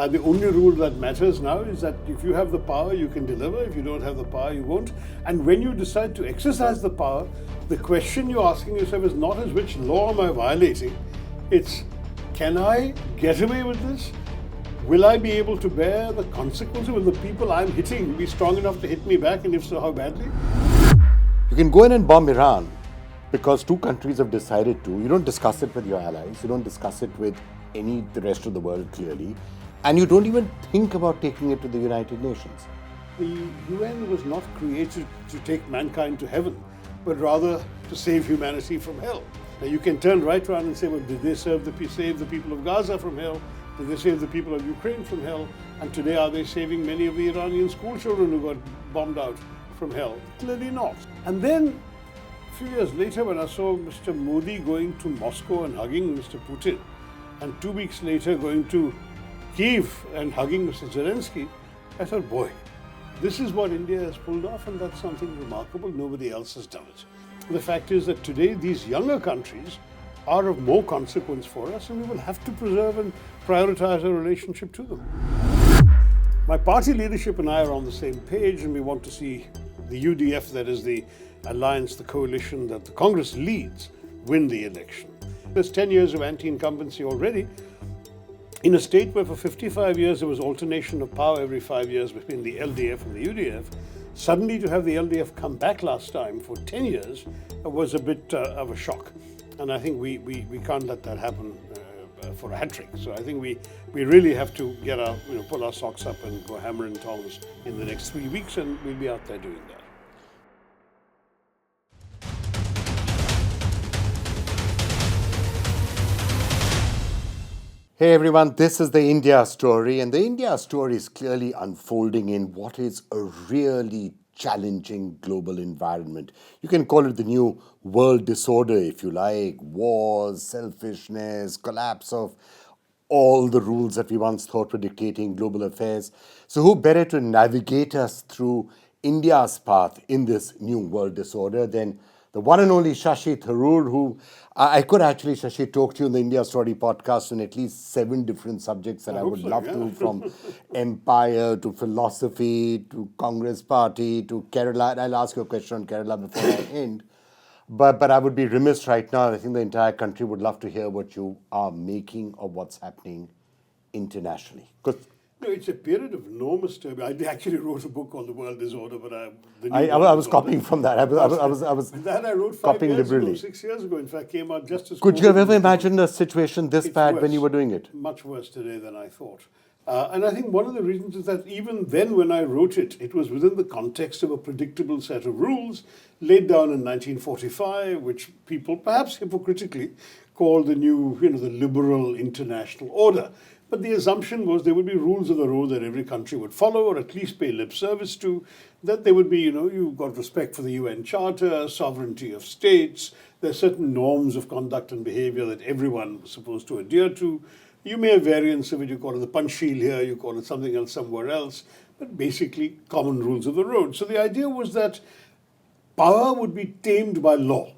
The only rule that matters now is that if you have the power, you can deliver. If you don't have the power, you won't. And when you decide to exercise the power, the question you're asking yourself is not as which law am I violating? It's, can I get away with this? Will I be able to bear the consequences? Will the people I'm hitting be strong enough to hit me back? And if so, how badly? You can go in and bomb Iran because two countries have decided to. You don't discuss it with your allies. You don't discuss it with the rest of the world clearly. And you don't even think about taking it to the United Nations. The UN was not created to take mankind to heaven, but rather to save humanity from hell. Now you can turn right around and say, well, did they save the people of Gaza from hell? Did they save the people of Ukraine from hell? And today are they saving many of the Iranian school children who got bombed out from hell? Clearly not. And then a few years later, when I saw Mr. Modi going to Moscow and hugging Mr. Putin, and 2 weeks later going to Kiev and hugging Mr. Zelensky, I thought, boy, this is what India has pulled off, and that's something remarkable. Nobody else has done it. The fact is that today these younger countries are of more consequence for us, and we will have to preserve and prioritize our relationship to them. My party leadership and I are on the same page, and we want to see the UDF, that is the alliance, the coalition that the Congress leads, win the election. There's 10 years of anti-incumbency already. In a state where for 55 years there was alternation of power every 5 years between the LDF and the UDF, suddenly to have the LDF come back last time for 10 years was a bit of a shock. And I think we can't let that happen for a hat trick. So I think we really have to get pull our socks up and go hammer and tongs in the next 3 weeks, and we'll be out there doing that. Hey everyone, this is the India story, and the India story is clearly unfolding in what is a really challenging global environment. You can call it the new world disorder if you like. Wars, selfishness, collapse of all the rules that we once thought were dictating global affairs. So who better to navigate us through India's path in this new world disorder than the one and only Shashi Tharoor, who I could actually, Shashi, talk to you in the India Story podcast on at least 7 different subjects that I would love to, from empire to philosophy to Congress party to Kerala. I'll ask you a question on Kerala before I end. But I would be remiss right now. I think the entire country would love to hear what you are making of what's happening internationally. No, it's a period of enormous turbulence. I actually wrote a book called The World Disorder, but I was copying from that. I was that I wrote 5 copying years liberally. ago, 6 years ago. In fact, came out just as. Could you have ever imagined a situation this bad when you were doing it? Much worse today than I thought. And I think one of the reasons is that even then, when I wrote it, it was within the context of a predictable set of rules laid down in 1945, which people, perhaps hypocritically, called the new, the liberal international order. But the assumption was there would be rules of the road that every country would follow, or at least pay lip service to, that there would be, you've got respect for the UN Charter, sovereignty of states, there are certain norms of conduct and behavior that everyone was supposed to adhere to. You may have variants of it, you call it the punch shield here, you call it something else somewhere else, but basically common rules of the road. So the idea was that power would be tamed by law,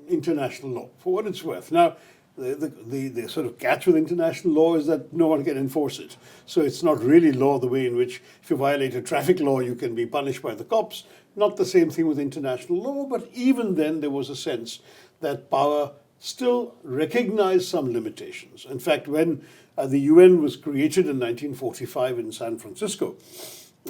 international law, for what it's worth. Now, the sort of catch with international law is that no one can enforce it. So it's not really law the way in which if you violate a traffic law, you can be punished by the cops. Not the same thing with international law, but even then there was a sense that power still recognized some limitations. In fact, when the UN was created in 1945 in San Francisco,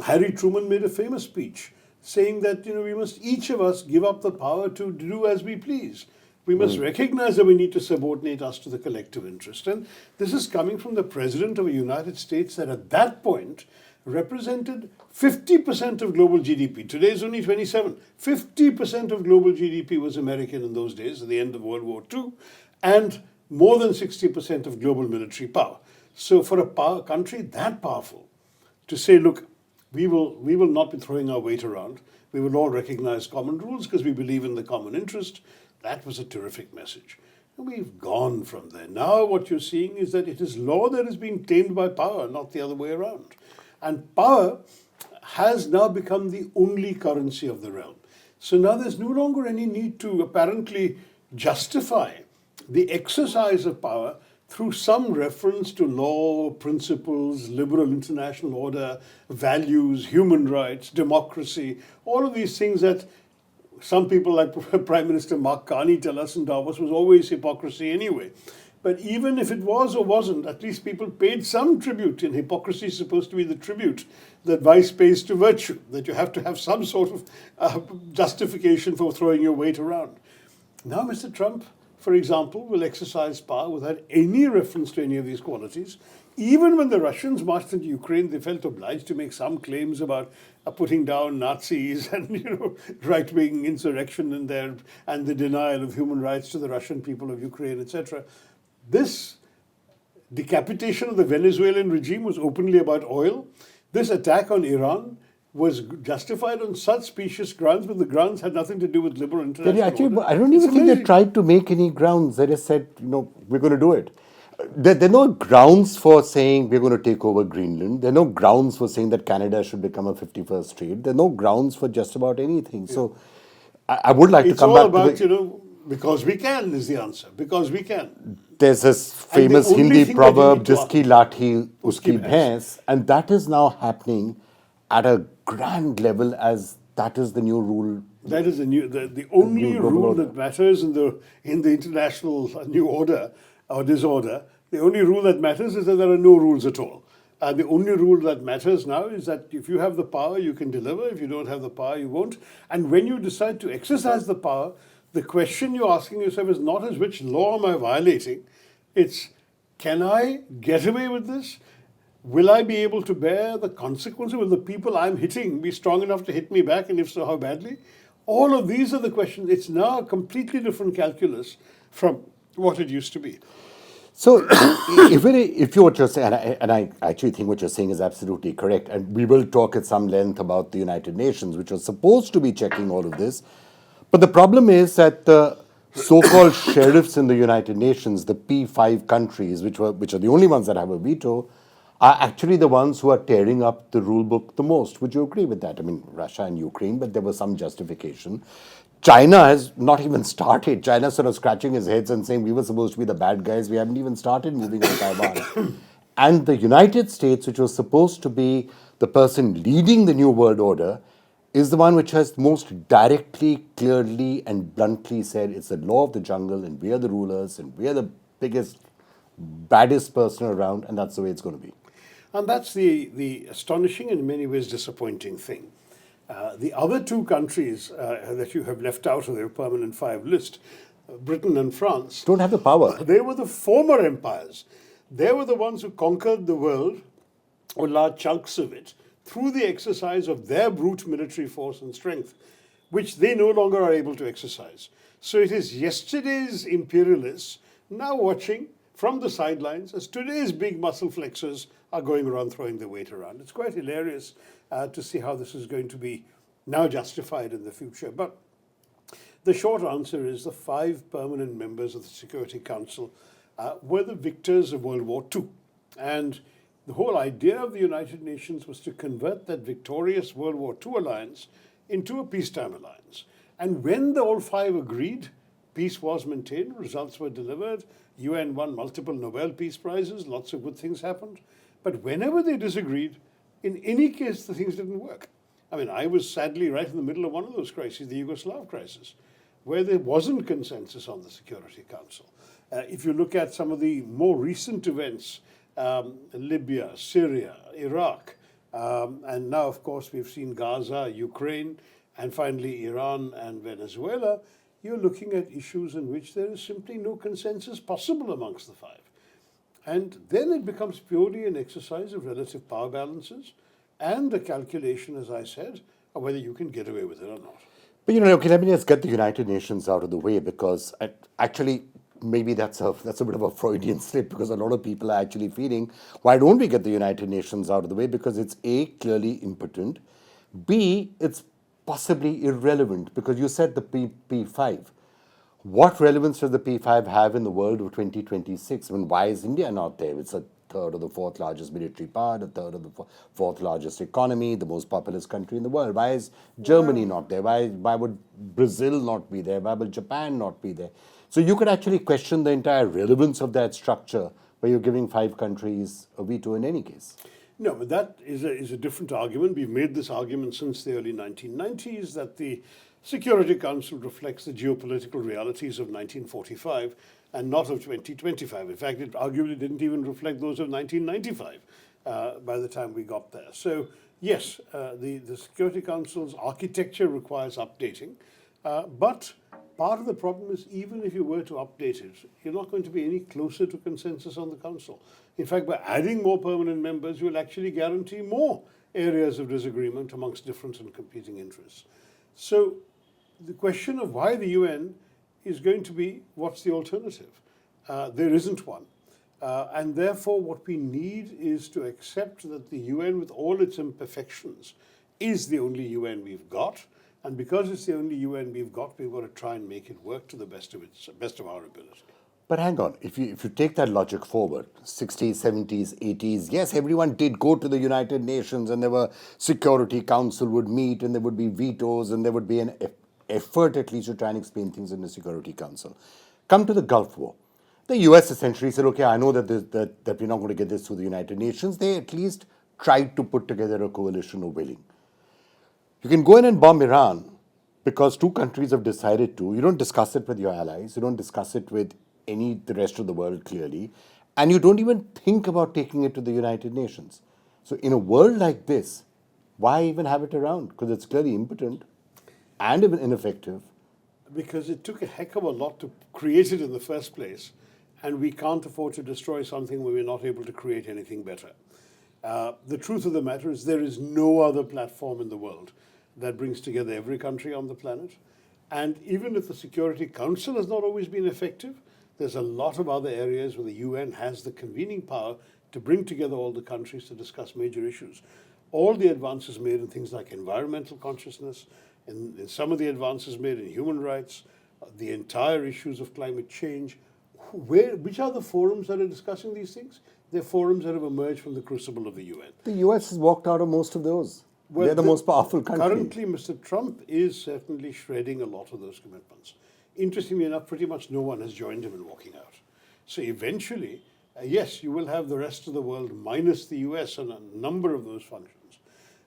Harry Truman made a famous speech saying that we must each of us give up the power to do as we please. We must recognize that we need to subordinate us to the collective interest. And this is coming from the President of the United States that at that point represented 50% of global GDP. Today is only 27. 50% of global GDP was American in those days, at the end of World War II, and more than 60% of global military power. So for a country that powerful to say, look, we will not be throwing our weight around. We will all recognize common rules because we believe in the common interest. That was a terrific message. And we've gone from there. Now what you're seeing is that it is law that is being tamed by power, not the other way around. And power has now become the only currency of the realm. So now there's no longer any need to apparently justify the exercise of power through some reference to law, principles, liberal international order, values, human rights, democracy, all of these things that some people like Prime Minister Mark Carney tell us in Davos was always hypocrisy anyway. But even if it was or wasn't, at least people paid some tribute, and hypocrisy is supposed to be the tribute that vice pays to virtue, that you have to have some sort of justification for throwing your weight around. Now, Mr. Trump, for example, will exercise power without any reference to any of these qualities. Even when the Russians marched into Ukraine, they felt obliged to make some claims about putting down Nazis and right-wing insurrection in there and the denial of human rights to the Russian people of Ukraine, etc. This decapitation of the Venezuelan regime was openly about oil. This attack on Iran was justified on such specious grounds, but the grounds had nothing to do with liberal international order. I don't even think they tried to make any grounds. They just said, we're going to do it. There are no grounds for saying we're going to take over Greenland. There are no grounds for saying that Canada should become a 51st state. There are no grounds for just about anything. Yeah. So I would like to come back to It's all about, because we can is the answer. Because we can. There's this famous Hindi proverb, jiski lathi, uski bhains, and that is now happening at a grand level as that is the new rule. That is the only rule that matters in the international new order or disorder. The only rule that matters is that there are no rules at all. The only rule that matters now is that if you have the power, you can deliver. If you don't have the power, you won't. And when you decide to exercise the power, the question you're asking yourself is not as which law am I violating? It's, can I get away with this? Will I be able to bear the consequences? Will the people I'm hitting be strong enough to hit me back? And if so, how badly? All of these are the questions. It's now a completely different calculus from what it used to be. So, if you what you're saying, and I actually think what you're saying is absolutely correct, and we will talk at some length about the United Nations, which was supposed to be checking all of this, but the problem is that the so-called sheriffs in the United Nations, the P5 countries, which are the only ones that have a veto, are actually the ones who are tearing up the rule book the most. Would you agree with that? I mean, Russia and Ukraine, but there was some justification. China has not even started. China's sort of scratching his heads and saying we were supposed to be the bad guys. We haven't even started moving on Taiwan. And the United States, which was supposed to be the person leading the New World Order, is the one which has most directly, clearly, and bluntly said it's the law of the jungle and we are the rulers and we are the biggest, baddest person around, and that's the way it's going to be. And that's the astonishing and in many ways disappointing thing. The other two countries that you have left out of their permanent 5 list, Britain and France, don't have the power. They were the former empires. They were the ones who conquered the world, or large chunks of it, through the exercise of their brute military force and strength, which they no longer are able to exercise. So it is yesterday's imperialists now watching from the sidelines as today's big muscle flexors are going around throwing their weight around. It's quite hilarious to see how this is going to be now justified in the future. But the short answer is the 5 permanent members of the Security Council were the victors of World War II. And the whole idea of the United Nations was to convert that victorious World War II alliance into a peacetime alliance. And when the all 5 agreed, peace was maintained, results were delivered, UN won multiple Nobel Peace Prizes, lots of good things happened. But whenever they disagreed, in any case, the things didn't work. I mean, I was sadly right in the middle of one of those crises, the Yugoslav crisis, where there wasn't consensus on the Security Council. If you look at some of the more recent events, Libya, Syria, Iraq, and now, of course, we've seen Gaza, Ukraine, and finally Iran and Venezuela, you're looking at issues in which there is simply no consensus possible amongst the 5. And then it becomes purely an exercise of relative power balances and a calculation, as I said, of whether you can get away with it or not. But okay, let me just get the United Nations out of the way, because actually maybe that's a bit of a Freudian slip, because a lot of people are actually feeling, why don't we get the United Nations out of the way? Because it's A, clearly impotent, B, it's possibly irrelevant, because you said the P5. What relevance does the P5 have in the world of 2026? I mean, why is India not there? It's a third or the fourth largest military power, the third or the fourth largest economy, the most populous country in the world. Why is Germany not there? Why would Brazil not be there? Why would Japan not be there? So you could actually question the entire relevance of that structure where you're giving 5 countries a veto in any case. No, but that is a different argument. We've made this argument since the early 1990s that the Security Council reflects the geopolitical realities of 1945 and not of 2025. In fact, it arguably didn't even reflect those of 1995 by the time we got there. So, yes, the Security Council's architecture requires updating, but part of the problem is even if you were to update it, you're not going to be any closer to consensus on the Council. In fact, by adding more permanent members, you'll actually guarantee more areas of disagreement amongst different and competing interests. So the question of why the UN is going to be, what's the alternative? There isn't one. And therefore, what we need is to accept that the UN, with all its imperfections, is the only UN we've got. And because it's the only UN we've got to try and make it work to the best of our ability. But hang on, if you take that logic forward, 60s, 70s, 80s, yes, everyone did go to the United Nations and there were Security Council would meet and there would be vetoes and there would be an effort at least to try and explain things in the Security Council. Come to the Gulf War. The US essentially said, okay, I know that we're not going to get this through the United Nations. They at least tried to put together a coalition of willing. You can go in and bomb Iran because 2 countries have decided to. You don't discuss it with your allies. You don't discuss it with the rest of the world clearly. And you don't even think about taking it to the United Nations. So in a world like this, why even have it around? Because it's clearly impotent and even ineffective. Because it took a heck of a lot to create it in the first place. And we can't afford to destroy something where we're not able to create anything better. The truth of the matter is there is no other platform in the world that brings together every country on the planet. And even if the Security Council has not always been effective, there's a lot of other areas where the UN has the convening power to bring together all the countries to discuss major issues. All the advances made in things like environmental consciousness, in some of the advances made in human rights, the entire issues of climate change, which are the forums that are discussing these things? They're forums that have emerged from the crucible of the UN. The US has walked out of most of those. Well, they're the most powerful country. Currently, Mr. Trump is certainly shredding a lot of those commitments. Interestingly enough, pretty much no one has joined him in walking out. So eventually, yes, you will have the rest of the world minus the US on a number of those functions.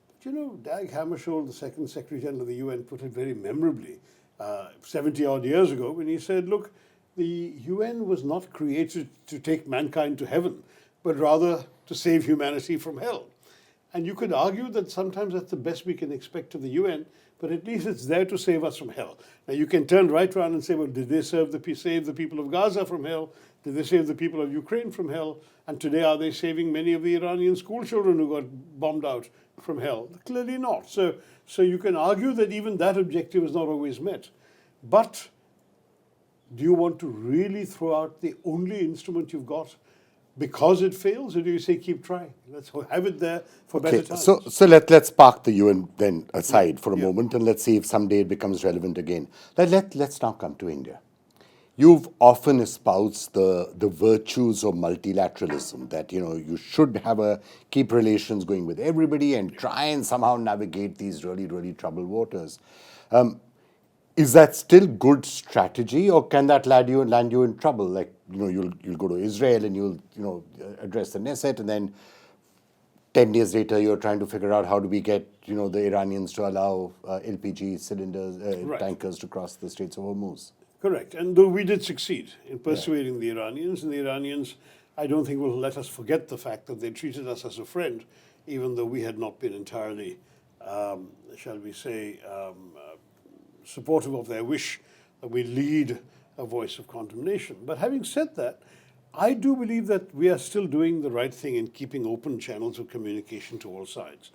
But you know, Dag Hammarskjöld, the second Secretary General of the UN, put it very memorably 70 odd years ago when he said, look, the UN was not created to take mankind to heaven, but rather to save humanity from hell. And you could argue that sometimes that's the best we can expect of the UN, but at least it's there to save us from hell. Now you can turn right around and say, well, did they save the people of Gaza from hell? Did they save the people of Ukraine from hell? And today are they saving many of the Iranian school children who got bombed out from hell? Clearly not. So you can argue that even that objective is not always met. But do you want to really throw out the only instrument you've got because it fails, or do you say keep trying? Let's have it there for better times. So let's park the UN then aside for a moment, and let's see if someday it becomes relevant again. Let's now come to India. You've often espoused the virtues of multilateralism, that you should keep relations going with everybody and try and somehow navigate these really, really troubled waters. Is that still good strategy, or can that land you in trouble? Like, you'll go to Israel and you'll address the Knesset, and then 10 days later you're trying to figure out how do we get the Iranians to allow LPG cylinders, tankers to cross the Straits of Hormuz. Correct. And though we did succeed in persuading the Iranians, and the Iranians, I don't think, will let us forget the fact that they treated us as a friend, even though we had not been entirely, shall we say, supportive of their wish that we lead a voice of condemnation. But having said that, I do believe that we are still doing the right thing in keeping open channels of communication to all sides.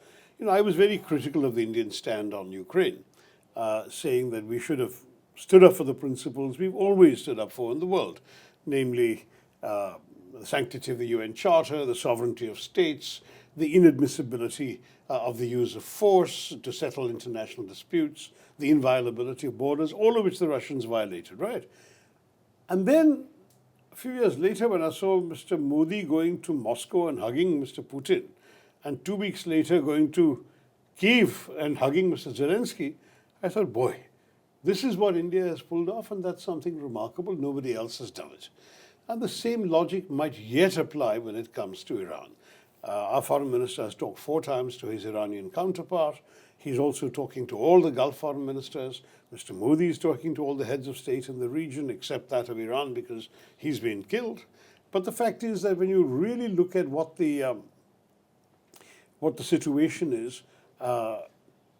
I was very critical of the Indian stand on Ukraine, saying that we should have stood up for the principles we've always stood up for in the world, namely the sanctity of the UN Charter, the sovereignty of states, the inadmissibility of the use of force to settle international disputes, the inviolability of borders, all of which the Russians violated, right? And then few years later, when I saw Mr. Modi going to Moscow and hugging Mr. Putin, and 2 weeks later going to Kiev and hugging Mr. Zelensky, I thought, boy, this is what India has pulled off, and that's something remarkable. Nobody else has done it. And the same logic might yet apply when it comes to Iran. Our foreign minister has talked 4 times to his Iranian counterpart. He's also talking to all the Gulf foreign ministers. Mr. Modi is talking to all the heads of state in the region, except that of Iran, because he's been killed. But the fact is that when you really look at what the situation is,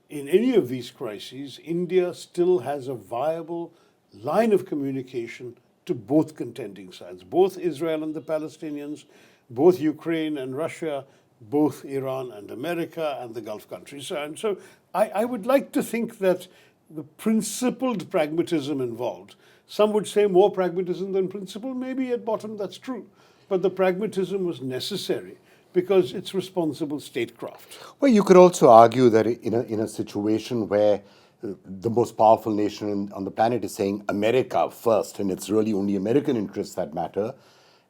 in any of these crises, India still has a viable line of communication to both contending sides, both Israel and the Palestinians, both Ukraine and Russia, both Iran and America and the Gulf countries. And so I would like to think that the principled pragmatism involved, some would say more pragmatism than principle, maybe at bottom that's true, but the pragmatism was necessary because it's responsible statecraft. Well, you could also argue that in a situation where the most powerful nation on the planet is saying America first, and it's really only American interests that matter,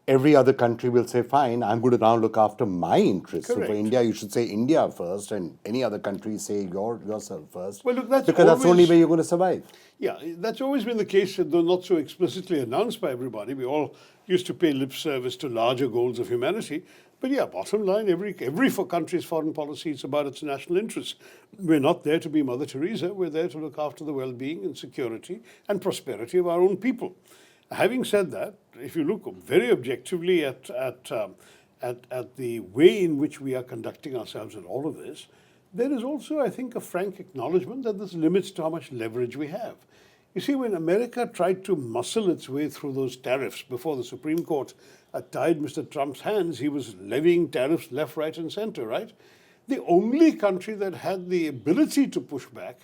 every other country will say, fine, I'm going to now look after my interests. Correct. So for India, you should say India first, and any other country say yourself first. Well, look, that's because that's the only always- way you're going to survive. Yeah, that's always been the case, though not so explicitly announced by everybody. We all used to pay lip service to larger goals of humanity. But yeah, bottom line, every country's foreign policy is about its national interests. We're not there to be Mother Teresa. We're there to look after the well-being and security and prosperity of our own people. Having said that, if you look very objectively at the way in which we are conducting ourselves in all of this, there is also, I think, a frank acknowledgement that there's limits to how much leverage we have. You see, when America tried to muscle its way through those tariffs before the Supreme Court tied Mr. Trump's hands, he was levying tariffs left, right, and center, right? The only country that had the ability to push back,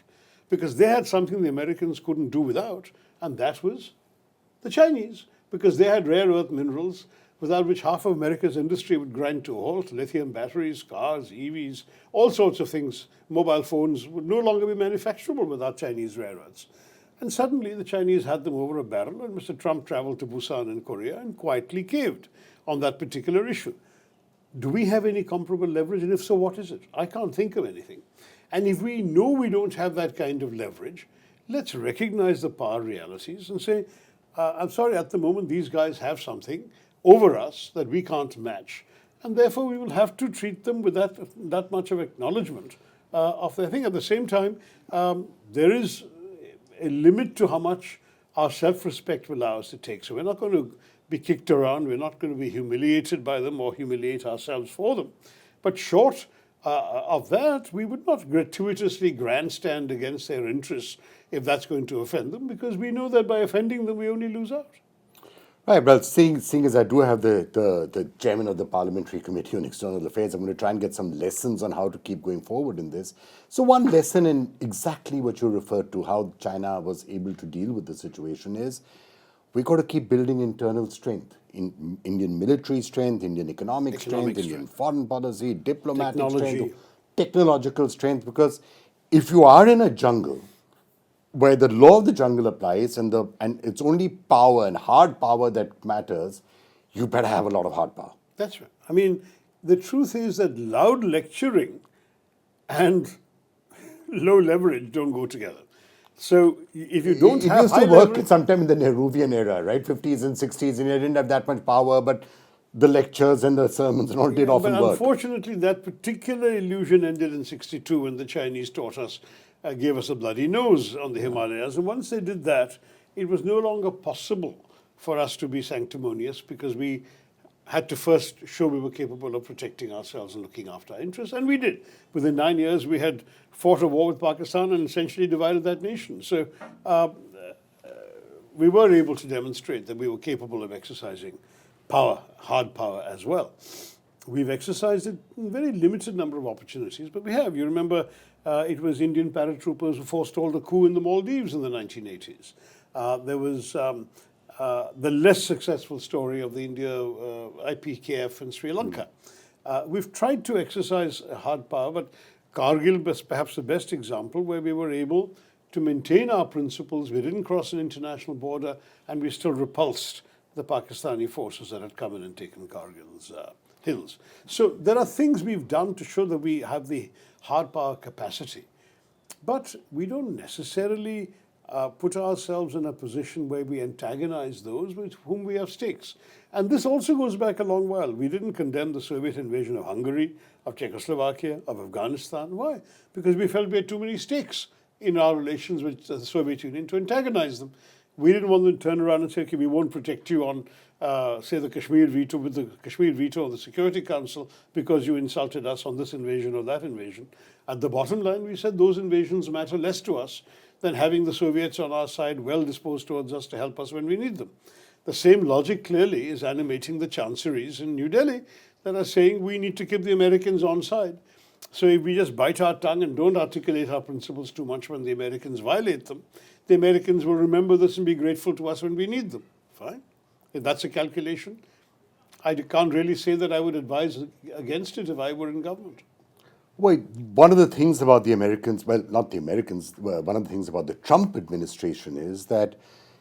because they had something the Americans couldn't do without, and that was the Chinese, because they had rare earth minerals without which half of America's industry would grind to a halt. Lithium batteries, cars, EVs, all sorts of things, mobile phones would no longer be manufacturable without Chinese rare earths. And suddenly the Chinese had them over a barrel, and Mr. Trump traveled to Busan in Korea and quietly caved on that particular issue. Do we have any comparable leverage? And if so, what is it? I can't think of anything. And if we know we don't have that kind of leverage, let's recognize the power realities and say, I'm sorry, at the moment these guys have something over us that we can't match. And therefore we will have to treat them with that much of acknowledgement of their thing. At the same time, there is a limit to how much our self-respect will allow us to take. So we're not going to be kicked around. We're not going to be humiliated by them or humiliate ourselves for them. But short of that, we would not gratuitously grandstand against their interests if that's going to offend them, because we know that by offending them, we only lose out. Right, well, seeing as I do have the chairman of the Parliamentary Committee on External Affairs, I'm going to try and get some lessons on how to keep going forward in this. So one lesson in exactly what you referred to, how China was able to deal with the situation, is we got to keep building internal strength. In Indian military strength, Indian economic strength, Indian foreign policy, diplomatic strength, technological strength, because if you are in a jungle where the law of the jungle applies and it's only power and hard power that matters, you better have a lot of hard power. That's right. I mean, the truth is that loud lecturing and low leverage don't go together. So if you don't have used high to work leverage, sometime in the Nehruvian era, right? 50s and 60s, and you didn't have that much power, but the lectures and the sermons and all did often but work. unfortunately, that particular illusion ended in '62 when the Chinese taught us, gave us a bloody nose on the Himalayas. And once they did that, it was no longer possible for us to be sanctimonious, because we had to first show we were capable of protecting ourselves and looking after our interests. And we did. Within 9 years, we had fought a war with Pakistan and essentially divided that nation. So we were able to demonstrate that we were capable of exercising power, hard power as well. We've exercised it in a very limited number of opportunities, but we have. You remember it was Indian paratroopers who forestalled a coup in the Maldives in the 1980s. There was the less successful story of the India IPKF in Sri Lanka. We've tried to exercise hard power, but Kargil was perhaps the best example, where we were able to maintain our principles. We didn't cross an international border, and we still repulsed the Pakistani forces that had come in and taken Kargil's hills. So there are things we've done to show that we have the hard power capacity. But we don't necessarily put ourselves in a position where we antagonize those with whom we have stakes. And this also goes back a long while. We didn't condemn the Soviet invasion of Hungary, of Czechoslovakia, of Afghanistan. Why? Because we felt we had too many stakes in our relations with the Soviet Union to antagonize them. We didn't want them to turn around and say, okay, we won't protect you on, say, the Kashmir veto, with the Kashmir veto of the Security Council because you insulted us on this invasion or that invasion. At the bottom line, we said those invasions matter less to us than having the Soviets on our side well disposed towards us to help us when we need them. The same logic clearly is animating the chancelleries in New Delhi that are saying we need to keep the Americans on side. So if we just bite our tongue and don't articulate our principles too much when the Americans violate them, the Americans will remember this and be grateful to us when we need them. Fine. If that's a calculation, I can't really say that I would advise against it if I were in government. Wait, one of the things about the Americans, well, not the Americans, one of the things about the Trump administration is that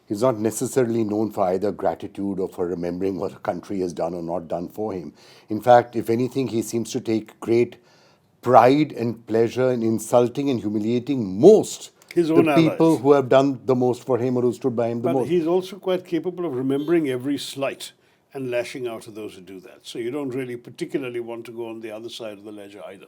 he's not necessarily known for either gratitude or for remembering what a country has done or not done for him. In fact, if anything, he seems to take great pride and pleasure in insulting and humiliating most his own the people allies who have done the most for him or who stood by him the But most. he's also quite capable of remembering every slight and lashing out at those who do that. So you don't really particularly want to go on the other side of the ledger either.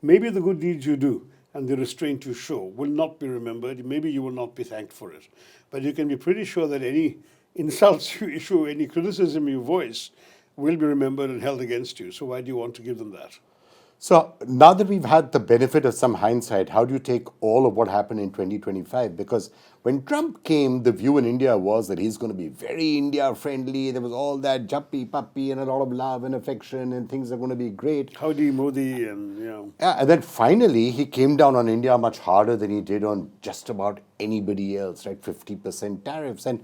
Maybe the good deeds you do and the restraint you show will not be remembered. Maybe you will not be thanked for it. But you can be pretty sure that any insults you issue, any criticism you voice, will be remembered and held against you. So why do you want to give them that? So now that we've had the benefit of some hindsight, how do you take all of what happened in 2025? Because when Trump came, the view in India was that he's going to be very India friendly. There was all that juppy puppy and a lot of love and affection and things are going to be great. Howdy Modi and, you know. Yeah, and then finally he came down on India much harder than he did on just about anybody else, right? 50% tariffs and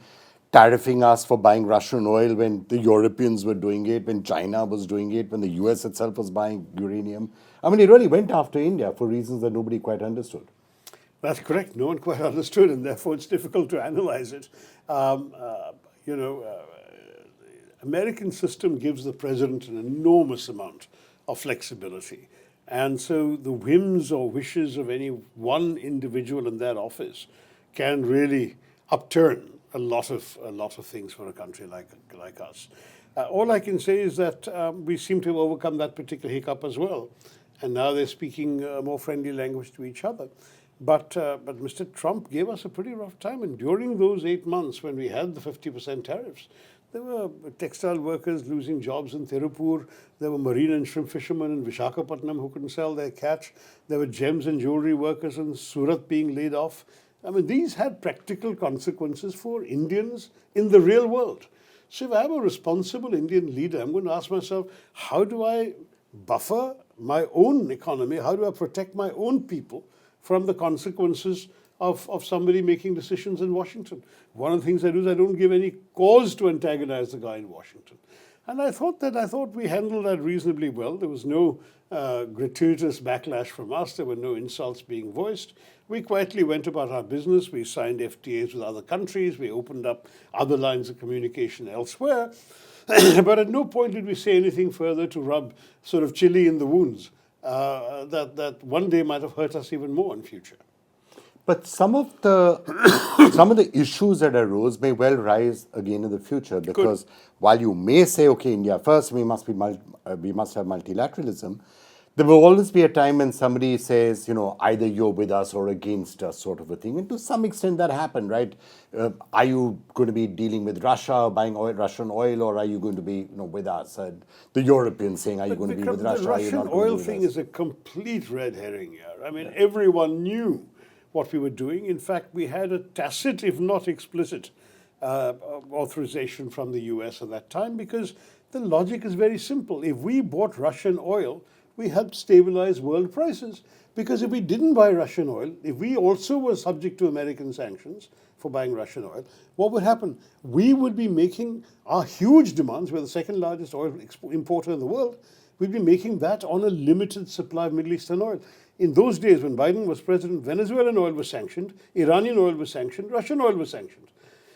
tariffing us for buying Russian oil when the Europeans were doing it, when China was doing it, when the US itself was buying uranium. I mean, he really went after India for reasons that nobody quite understood. That's correct. No one quite understood, and therefore it's difficult to analyze it. American system gives the president an enormous amount of flexibility. And so the whims or wishes of any one individual in that office can really upturn a lot of things for a country like us. All I can say is that we seem to have overcome that particular hiccup as well, and now they're speaking a more friendly language to each other. But Mr. Trump gave us a pretty rough time, and during those 8 months when we had the 50% tariffs, there were textile workers losing jobs in Tirupur. There were marine and shrimp fishermen in Visakhapatnam who couldn't sell their catch. There were gems and jewelry workers in Surat being laid off. I mean, these had practical consequences for Indians in the real world. So if I'm a responsible Indian leader, I'm going to ask myself, how do I buffer my own economy? How do I protect my own people from the consequences of somebody making decisions in Washington? One of the things I do is I don't give any cause to antagonize the guy in Washington. And I thought we handled that reasonably well. There was no gratuitous backlash from us. There were no insults being voiced. We quietly went about our business. We signed FTAs with other countries. We opened up other lines of communication elsewhere. But at no point did we say anything further to rub sort of chili in the wounds that one day might have hurt us even more in future. But some of the issues that arose may well rise again in the future because while you may say, okay, India first, we must have multilateralism, there will always be a time when somebody says, either you're with us or against us, sort of a thing. And to some extent that happened, right? Are you going to be dealing with Russia, buying Russian oil, or are you going to be, with us? The Europeans saying, are you going to be with Russia? The Russian oil thing is a complete red herring here. I mean, everyone knew what we were doing. In fact, we had a tacit, if not explicit, authorization from the US at that time because the logic is very simple. If we bought Russian oil, we helped stabilize world prices. Because if we didn't buy Russian oil, if we also were subject to American sanctions for buying Russian oil, what would happen? We would be making our huge demands. We're the second largest oil importer in the world. We'd be making that on a limited supply of Middle Eastern oil. In those days, when Biden was president, Venezuelan oil was sanctioned, Iranian oil was sanctioned, Russian oil was sanctioned.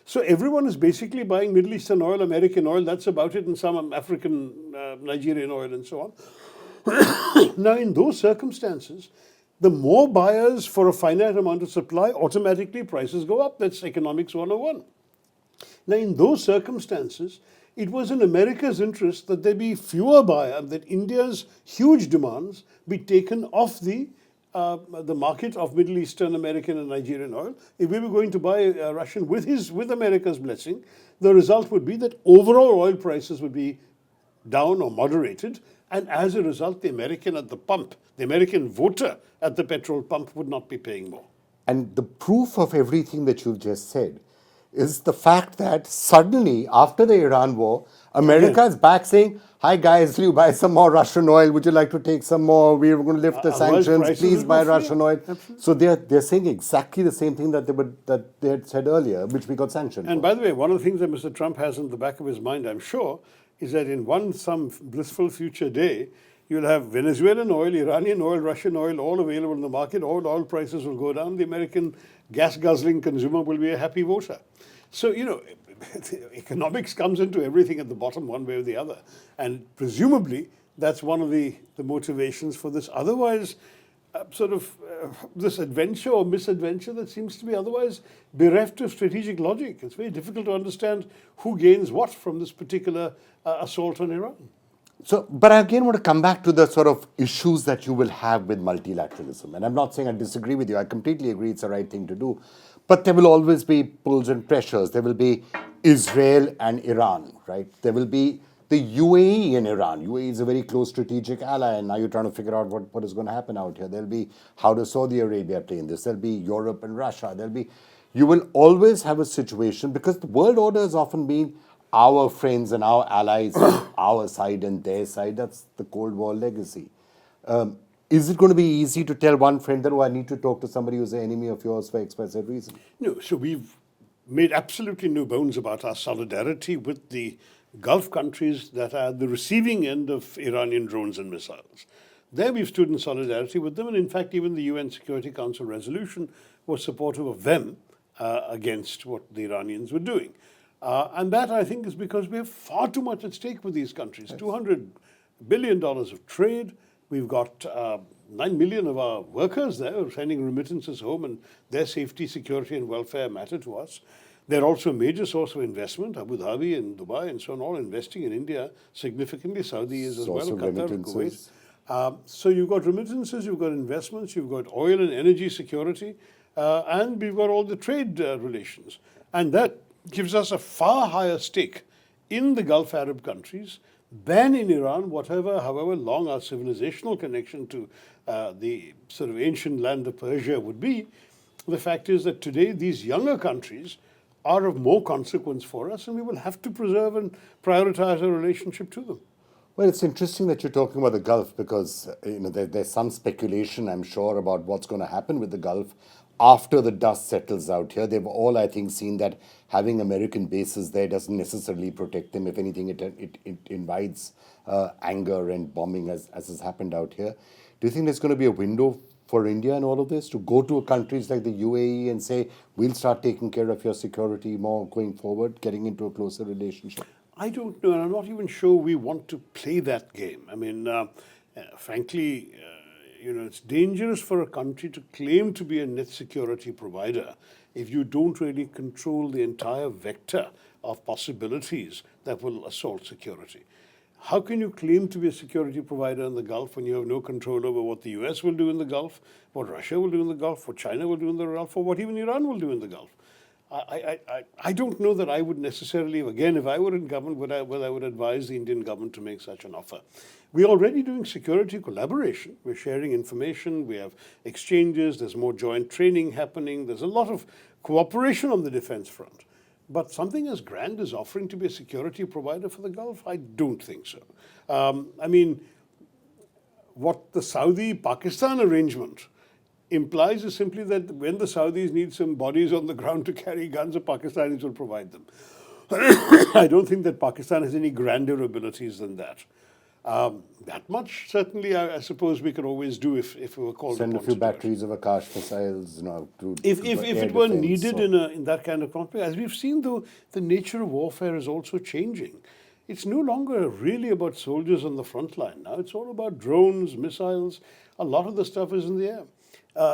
So everyone is basically buying Middle Eastern oil, American oil, that's about it, and some African, Nigerian oil, and so on. Now, in those circumstances, the more buyers for a finite amount of supply, automatically prices go up. That's economics 101. Now, in those circumstances, it was in America's interest that there be fewer buyers, that India's huge demands be taken off the market of Middle Eastern, American, and Nigerian oil. If we were going to buy Russian with America's blessing, the result would be that overall oil prices would be down or moderated, and as a result, the American at the pump, the American voter at the petrol pump would not be paying more. And the proof of everything that you've just said is the fact that suddenly, after the Iran war, America is back saying, "Hi guys, will you buy some more Russian oil? Would you like to take some more? We're going to lift the Otherwise, sanctions. prices Please will buy go free." Russian oil." Absolutely. So they're saying exactly the same thing that they had said earlier, which we got sanctioned And for. by the way, one of the things that Mr. Trump has in the back of his mind, I'm sure, is that in some blissful future day, you'll have Venezuelan oil, Iranian oil, Russian oil, all available in the market. All oil prices will go down. The American gas-guzzling consumer will be a happy voter. So, economics comes into everything at the bottom one way or the other. And presumably, that's one of the motivations for this otherwise this adventure or misadventure that seems to be otherwise bereft of strategic logic. It's very difficult to understand who gains what from this particular assault on Iran. So, but I again want to come back to the sort of issues that you will have with multilateralism. And I'm not saying I disagree with you. I completely agree it's the right thing to do. But there will always be pulls and pressures. There will be Israel and Iran, right? There will be the UAE and Iran. UAE is a very close strategic ally, and now you're trying to figure out what is going to happen out here. There'll be, how does Saudi Arabia play in this? There'll be Europe and Russia. You will always have a situation, because the world order has often been our friends and our allies, our side and their side. That's the Cold War legacy. Is it going to be easy to tell one friend that, oh, I need to talk to somebody who's an enemy of yours for X, Y, Z reason? No, so we've made absolutely no bones about our solidarity with the Gulf countries that are at the receiving end of Iranian drones and missiles. There we've stood in solidarity with them, and in fact, even the UN Security Council resolution was supportive of them against what the Iranians were doing. And that, I think, is because we have far too much at stake with these countries. Yes. $200 billion of trade. We've got 9 million of our workers there sending remittances home, and their safety, security, and welfare matter to us. They're also a major source of investment. Abu Dhabi and Dubai and so on, all investing in India significantly. Saudi is as well, Qatar and Kuwait. So you've got remittances, you've got investments, you've got oil and energy security, and we've got all the trade relations. And that gives us a far higher stake in the Gulf Arab countries than in Iran, however long our civilizational connection to the sort of ancient land of Persia would be. The fact is that today these younger countries are of more consequence for us, and we will have to preserve and prioritize our relationship to them. Well, it's interesting that you're talking about the Gulf, because there's some speculation, I'm sure, about what's going to happen with the Gulf after the dust settles out here. They've all, I think, seen that having American bases there doesn't necessarily protect them. If anything, it invites anger and bombing, as has happened out here. Do you think there's going to be a window for India in all of this to go to countries like the UAE and say, we'll start taking care of your security more going forward, getting into a closer relationship? I don't know, and I'm not even sure we want to play that game. I mean, frankly, it's dangerous for a country to claim to be a net security provider if you don't really control the entire vector of possibilities that will assault security. How can you claim to be a security provider in the Gulf when you have no control over what the US will do in the Gulf, what Russia will do in the Gulf, what China will do in the Gulf, or what even Iran will do in the Gulf? I don't know that I would necessarily, again, if I were in government, I would advise the Indian government to make such an offer. We're already doing security collaboration. We're sharing information. We have exchanges. There's more joint training happening. There's a lot of cooperation on the defense front. But something as grand as offering to be a security provider for the Gulf, I don't think so. I mean, what the Saudi-Pakistan arrangement implies is simply that when the Saudis need some bodies on the ground to carry guns, the Pakistanis will provide them. I don't think that Pakistan has any grander abilities than that. That much, certainly, I suppose we could always do if we were called Send a upon few to do it. batteries of Akash missiles, to If air it were defense, needed or- in that kind of conflict, as we've seen, though, the nature of warfare is also changing. It's no longer really about soldiers on the front line. Now it's all about drones, missiles. A lot of the stuff is in the air.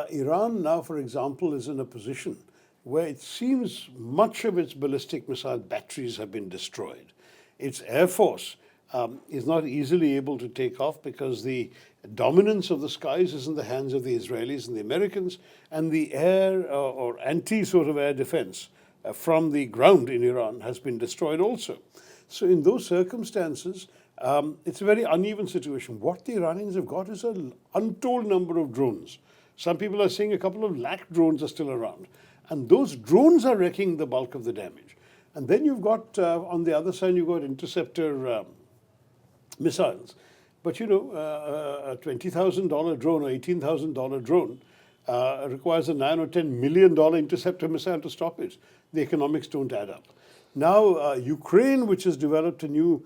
Iran now, for example, is in a position where it seems much of its ballistic missile batteries have been destroyed. Its air force is not easily able to take off because the dominance of the skies is in the hands of the Israelis and the Americans, and the air or anti sort of air defense from the ground in Iran has been destroyed also. So, in those circumstances, it's a very uneven situation. What the Iranians have got is an untold number of drones. Some people are saying a couple of lakh drones are still around. And those drones are wrecking the bulk of the damage. And then you've got, on the other side, you've got interceptor missiles. But a $20,000 drone or $18,000 drone requires a $9 or $10 million interceptor missile to stop it. The economics don't add up. Now, Ukraine, which has developed a new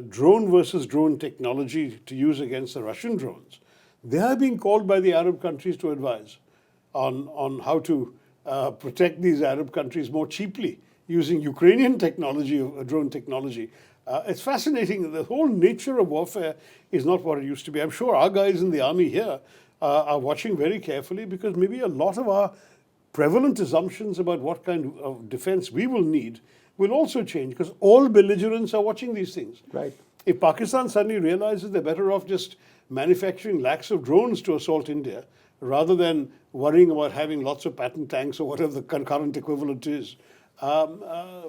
drone versus drone technology to use against the Russian drones, they are being called by the Arab countries to advise on how to protect these Arab countries more cheaply using Ukrainian technology, drone technology. It's fascinating. The whole nature of warfare is not what it used to be. I'm sure our guys in the army here are watching very carefully because maybe a lot of our prevalent assumptions about what kind of defense we will need will also change because all belligerents are watching these things. Right. If Pakistan suddenly realizes they're better off just manufacturing lakhs of drones to assault India rather than worrying about having lots of patent tanks or whatever the current equivalent is,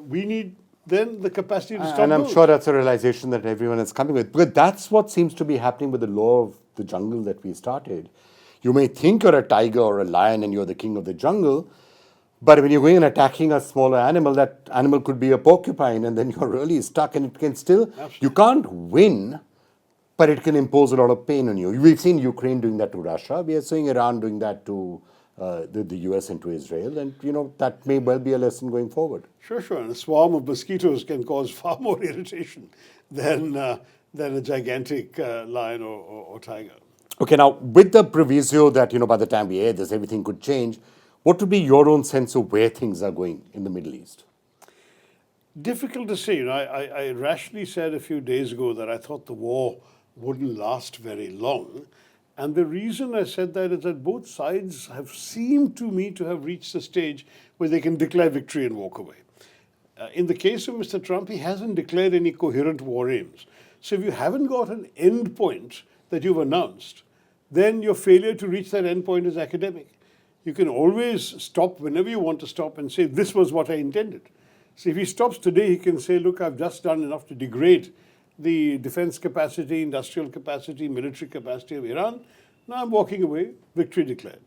we need then the capacity to stop And I'm those. sure that's a realization that everyone is coming with. Because that's what seems to be happening with the law of the jungle that we started. You may think you're a tiger or a lion and you're the king of the jungle, but when you're going and attacking a smaller animal, that animal could be a porcupine, and then you're really stuck, and it can still, you can't win, but it can impose a lot of pain on you. We've seen Ukraine doing that to Russia. We are seeing Iran doing that to the US and to Israel, and that may well be a lesson going forward. Sure. And a swarm of mosquitoes can cause far more irritation than a gigantic lion or tiger. Okay, now with the proviso that by the time we air this, everything could change. What would be your own sense of where things are going in the Middle East? Difficult to say. I rashly said a few days ago that I thought the war wouldn't last very long. And the reason I said that is that both sides have seemed to me to have reached a stage where they can declare victory and walk away. In the case of Mr. Trump, he hasn't declared any coherent war aims. So if you haven't got an end point that you've announced, then your failure to reach that end point is academic. You can always stop whenever you want to stop and say, this was what I intended. So if he stops today, he can say, look, I've just done enough to degrade the defense capacity, industrial capacity, military capacity of Iran. Now I'm walking away, victory declared.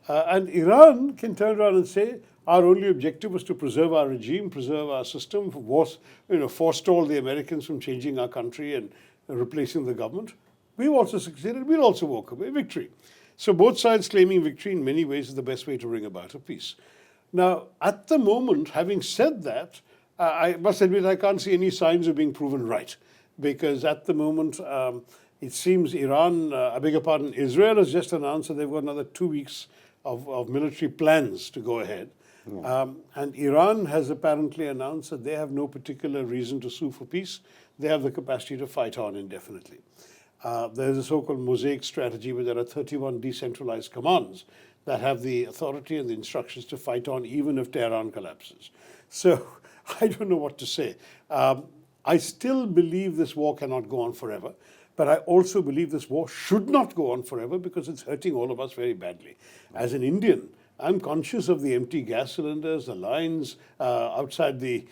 And Iran can turn around and say, our only objective was to preserve our regime, preserve our system, forestall the Americans from changing our country and replacing the government. We've also succeeded, we'll also walk away, victory. So both sides claiming victory in many ways is the best way to bring about a peace. Now, at the moment, having said that, I must admit I can't see any signs of being proven right. Because at the moment, it seems Israel has just announced that they've got another 2 weeks of military plans to go ahead. And Iran has apparently announced that they have no particular reason to sue for peace. They have the capacity to fight on indefinitely. There's a so-called mosaic strategy where there are 31 decentralized commands that have the authority and the instructions to fight on even if Tehran collapses. So I don't know what to say. I still believe this war cannot go on forever, but I also believe this war should not go on forever because it's hurting all of us very badly. As an Indian, I'm conscious of the empty gas cylinders, the lines outside the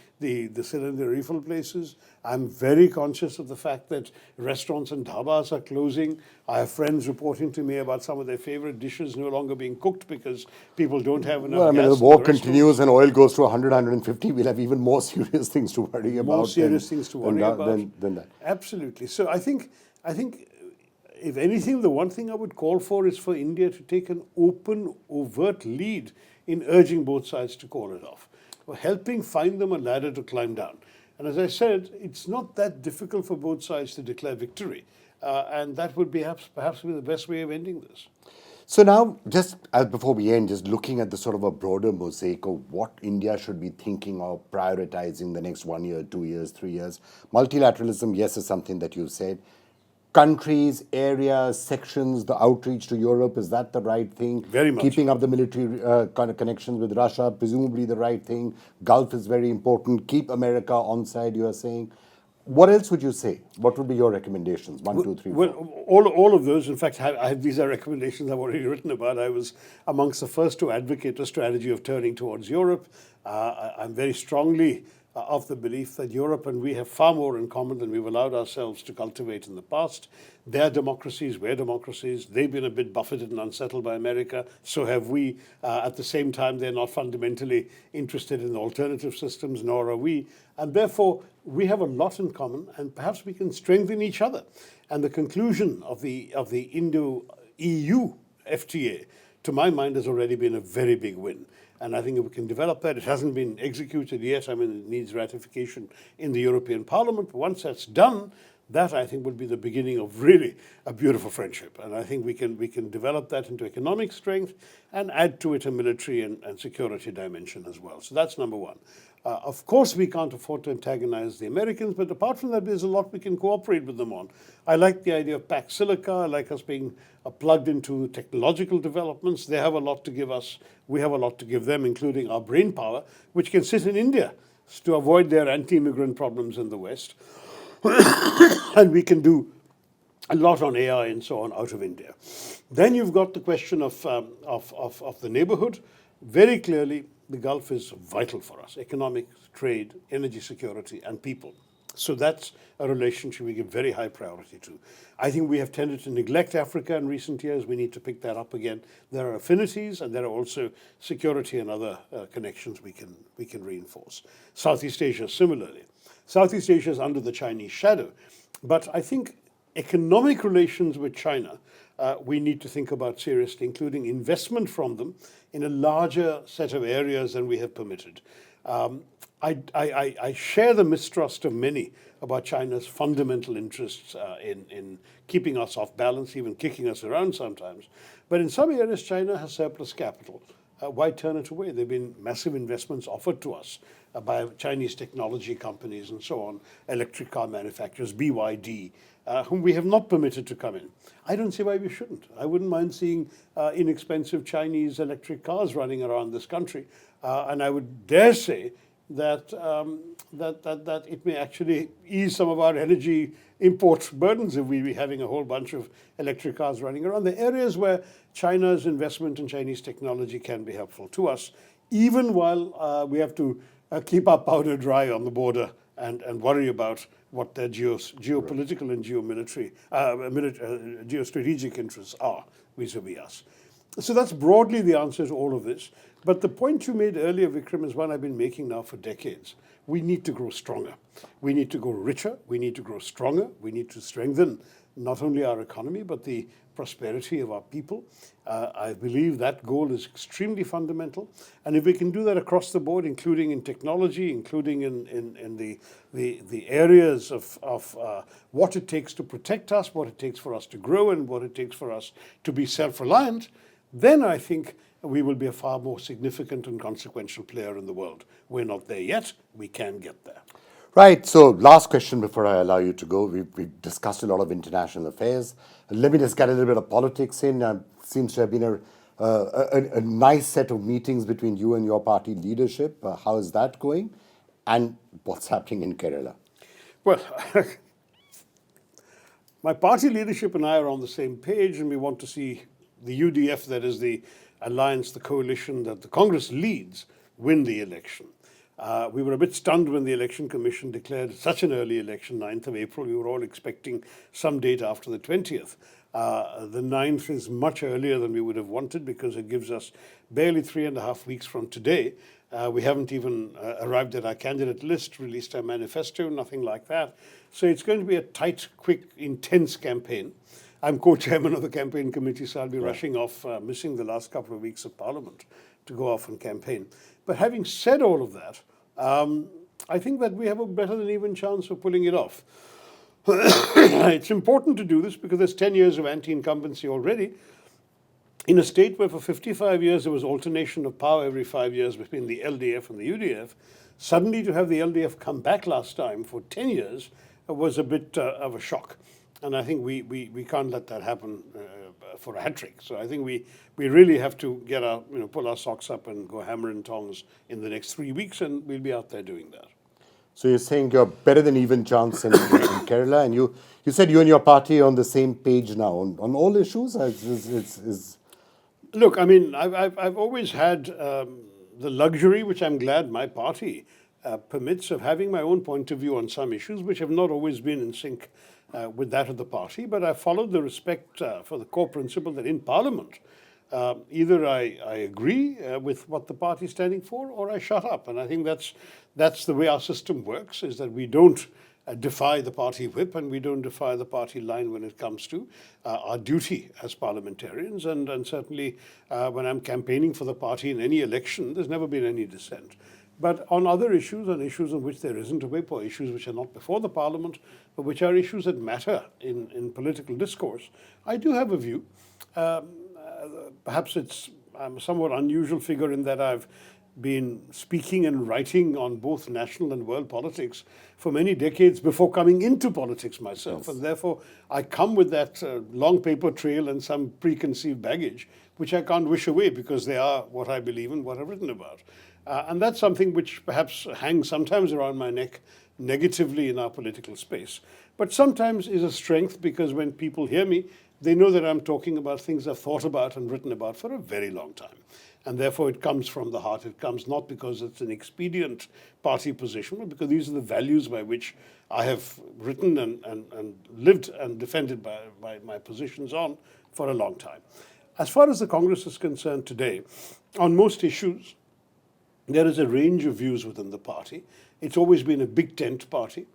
cylinder refill places. I'm very conscious of the fact that restaurants and dhabas are closing. I have friends reporting to me about some of their favorite dishes no longer being cooked because people don't have enough gas. Well, the war continues and oil goes to 100, 150. We'll have even more serious things to worry about. More serious things to worry about than that. Absolutely. So I think, if anything, the one thing I would call for is for India to take an open, overt lead in urging both sides to call it off, or helping find them a ladder to climb down. And as I said, it's not that difficult for both sides to declare victory. And that would perhaps be the best way of ending this. So now, just as before we end, just looking at the sort of a broader mosaic of what India should be thinking of prioritizing the next 1 year, 2 years, 3 years. Multilateralism, yes, is something that you said. Countries, areas, sections, the outreach to Europe, is that the right thing? Very much Keeping so. up the military kind of connections with Russia, presumably the right thing. Gulf is very important. Keep America on side, you are saying. What else would you say? What would be your recommendations? One, two, three, Well, four. all of those, in fact, these are recommendations I've already written about. I was amongst the first to advocate a strategy of turning towards Europe. I'm very strongly of the belief that Europe and we have far more in common than we've allowed ourselves to cultivate in the past. They're democracies, we're democracies. They've been a bit buffeted and unsettled by America, so have we. At the same time, they're not fundamentally interested in alternative systems, nor are we. And therefore, we have a lot in common, and perhaps we can strengthen each other. And the conclusion of the Indo-EU FTA, to my mind, has already been a very big win. And I think if we can develop that, it hasn't been executed yet. I mean, it needs ratification in the European Parliament. But once that's done, that I think would be the beginning of really a beautiful friendship. And I think we can develop that into economic strength and add to it a military and security dimension as well. So that's number one. Of course, we can't afford to antagonize the Americans, but apart from that, there's a lot we can cooperate with them on. I like the idea of Pax Silica. I like us being plugged into technological developments. They have a lot to give us. We have a lot to give them, including our brain power, which can sit in India to avoid their anti-immigrant problems in the West. And we can do a lot on AI and so on out of India. Then you've got the question of the neighborhood. Very clearly, the Gulf is vital for us: economic, trade, energy security, and people. So that's a relationship we give very high priority to. I think we have tended to neglect Africa in recent years. We need to pick that up again. There are affinities, and there are also security and other connections we can reinforce. Southeast Asia, similarly. Southeast Asia is under the Chinese shadow, but I think economic relations with China we need to think about seriously, including investment from them in a larger set of areas than we have permitted. I share the mistrust of many about China's fundamental interests in keeping us off balance, even kicking us around sometimes. But in some areas, China has surplus capital. Why turn it away? There have been massive investments offered to us by Chinese technology companies and so on, electric car manufacturers, BYD, whom we have not permitted to come in. I don't see why we shouldn't. I wouldn't mind seeing inexpensive Chinese electric cars running around this country. And I would dare say that, that it may actually ease some of our energy import burdens if we be having a whole bunch of electric cars running around. The areas where China's investment in Chinese technology can be helpful to us, even while we have to keep our powder dry on the border and worry about what their geopolitical and geostrategic interests are vis-a-vis us. So that's broadly the answer to all of this. But the point you made earlier, Vikram, is one I've been making now for decades. We need to grow stronger. We need to grow richer. We need to grow stronger. We need to strengthen not only our economy, but the prosperity of our people. I believe that goal is extremely fundamental. And if we can do that across the board, including in technology, including in the areas of what it takes to protect us, what it takes for us to grow, and what it takes for us to be self-reliant, then I think we will be a far more significant and consequential player in the world. We're not there yet. We can get there. Right, so last question before I allow you to go. We've discussed a lot of international affairs. Let me just get a little bit of politics in. Seems to have been a nice set of meetings between you and your party leadership. How is that going? And what's happening in Kerala? Well, my party leadership and I are on the same page, and we want to see the UDF, that is the alliance, the coalition that the Congress leads, win the election. We were a bit stunned when the Election Commission declared such an early election, 9th of April. We were all expecting some date after the 20th. The 9th is much earlier than we would have wanted because it gives us barely 3.5 weeks from today. We haven't even arrived at our candidate list, released our manifesto, nothing like that. So it's going to be a tight, quick, intense campaign. I'm co-chairman of the campaign committee, so I'll be rushing off, missing the last couple of weeks of Parliament to go off and campaign. But having said all of that, I think that we have a better than even chance of pulling it off. It's important to do this because there's 10 years of anti-incumbency already. In a state where for 55 years there was alternation of power every 5 years between the LDF and the UDF, suddenly to have the LDF come back last time for 10 years was a bit of a shock. And I think we can't let that happen for a hat trick. So I think we really have to get our, pull our socks up and go hammer and tongs in the next 3 weeks, and we'll be out there doing that. So you're saying you're better than even chance in Kerala, and you said you and your party are on the same page now on all issues. Look, I mean, I've always had the luxury, which I'm glad my party permits, of having my own point of view on some issues, which have not always been in sync with that of the party. But I followed the respect for the core principle that in Parliament, either I agree with what the party is standing for, or I shut up. And I think that's the way our system works: is that we don't defy the party whip, and we don't defy the party line when it comes to our duty as parliamentarians. And certainly when I'm campaigning for the party in any election, there's never been any dissent. But on other issues, on issues on which there isn't a whip, or issues which are not before the parliament, but which are issues that matter in political discourse, I do have a view. Perhaps I'm a somewhat unusual figure in that I've been speaking and writing on both national and world politics for many decades before coming into politics myself. Yes. And therefore, I come with that long paper trail and some preconceived baggage, which I can't wish away because they are what I believe and what I've written about. And that's something which perhaps hangs sometimes around my neck negatively in our political space, but sometimes is a strength, because when people hear me, they know that I'm talking about things I've thought about and written about for a very long time. And therefore it comes from the heart. It comes not because it's an expedient party position, but because these are the values by which I have written and lived and defended by my positions on for a long time. As far as the Congress is concerned today, on most issues, there is a range of views within the party. It's always been a big tent party.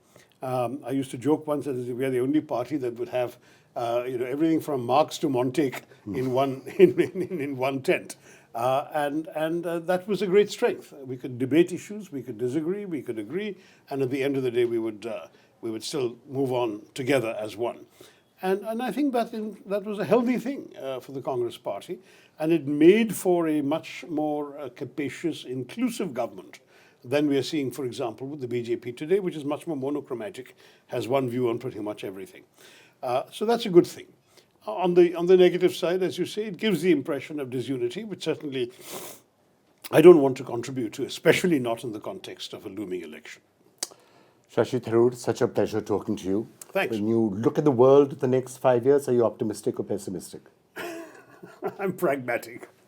I used to joke once that we are the only party that would have everything from Marx to Montague in one tent. And that was a great strength. We could debate issues, we could disagree, we could agree, and at the end of the day, we would still move on together as one. And I think that was a healthy thing for the Congress Party, and it made for a much more capacious, inclusive government than we are seeing, for example, with the BJP today, which is much more monochromatic, has one view on pretty much everything. So that's a good thing. On the negative side, as you say, it gives the impression of disunity, which certainly I don't want to contribute to, especially not in the context of a looming election. Shashi Tharoor, such a pleasure talking to you. Thanks. When you look at the world the next 5 years, are you optimistic or pessimistic? I'm pragmatic.